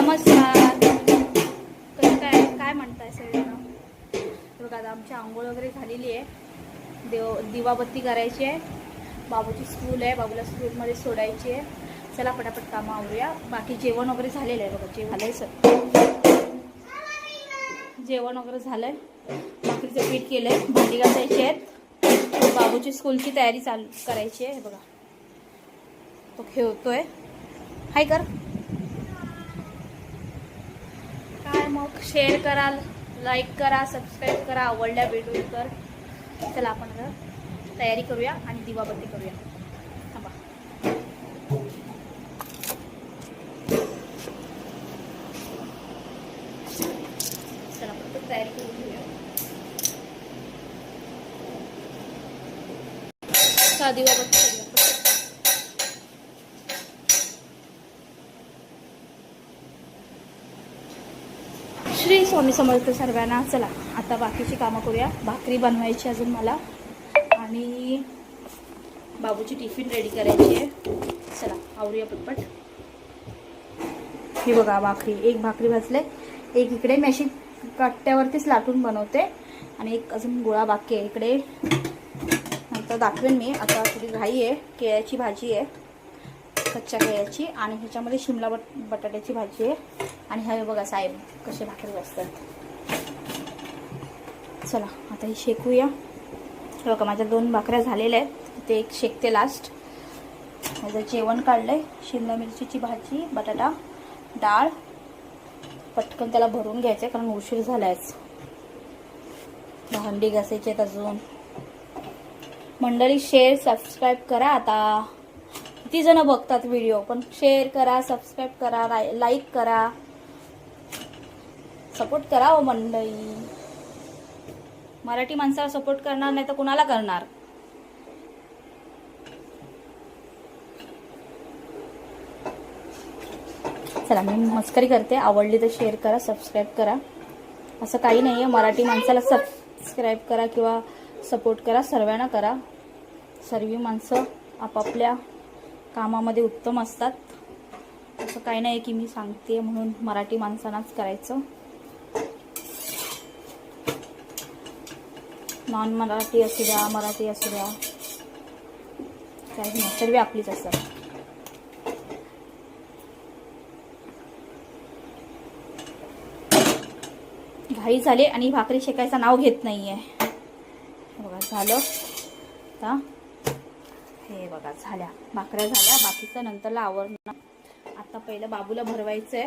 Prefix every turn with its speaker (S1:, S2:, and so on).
S1: नमस्कार. कसं काय म्हणताय सगळ्यांना? बघा आता आमची आंघोळ वगैरे झालेली आहे. दिवाबत्ती करायची आहे. बाबूची स्कूल आहे, बाबूला स्कूलमध्ये सोडायची आहे. चला पटापट कामं आवरूया. बाकी जेवण वगैरे झालेलं आहे. बघा जेवण झालंय जेवण वगैरे झालंय. भाकरीचं पीठ केलंय, भांडी घासायची आहेत. बाबूची स्कूलची तयारी चालू करायची आहे. बघा तो खेळतोय. हाय कर. काय मग शेअर करा, लाईक करा, सबस्क्राईब करा. आवडल्या व्हिडिओ तर चला आपण तयारी करूया आणि दिवाबत्ती करूया. थांबा. चला आपण तयारी करून घेऊया. चला दिवाबत्ती करूया. श्री स्वामी समर्थ सर्वांना. चला आता बाकीची कामं करूया. भाकरी बनवायची अजून मला आणि बाबूची टिफिन रेडी करायची आहे. चला आवरूया पटपट. ही बघा भाकरी, एक भाकरी भाजले, एक इकडे मी अशी कट्ट्यावरतीच लाटून बनवते आणि एक अजून गोळा बाकी आहे इकडे. नंतर दाखवेन मी. आता थोडी घाई आहे. केळ्याची भाजी आहे, कच्च्या केळ्याची, आणि ह्याच्यामध्ये शिमला बटाट्याची भाजी आहे. आणि हे बघा साहेब कसे भाकरी भाजतात. चला आता हे शेकूया. बघा माझ्या 2 भाकऱ्या झालेल्या आहेत. ते एक शेकते लास्ट. माझं जेवण काढलंय. शिमला मिरचीची भाजी, बटाटा, डाळ. पटकन त्याला भरून घ्यायचं कारण उशीर झालायच. भांडी घासायची आहेत अजून. मंडळी शेअर सबस्क्राईब करा. आता किती जण बघतात व्हिडिओ, पण शेअर करा, सबस्क्राईब करा, लाईक करा, सपोर्ट करा हो मंडळी. मराठी माणसाला सपोर्ट करणार नाही तर कुणाला करणार? चला मी मस्करी करते. आवडली तर शेअर करा, सबस्क्राईब करा. असं काही नाही आहे. मराठी माणसाला सबस्क्राईब करा किंवा सपोर्ट करा, सर्वांना करा. सर्व माणसं आपापल्या कामामध्ये उत्तम असतात. असं काही नाही की मी सांगते म्हणून मराठी माणसांनाच करायचं. नॉन मराठी असू द्या, मराठी असू द्या, काही नाही, सर्व आपलीच असतात. घाई झाली आणि भाकरी शेकायचं नाव घेत नाहीये. बघा झालं. आता हे बघा झाल्या भाकऱ्या झाल्या. बाकीचं नंतरला आवडणार. आता पहिलं बाबूला भरवायचंय.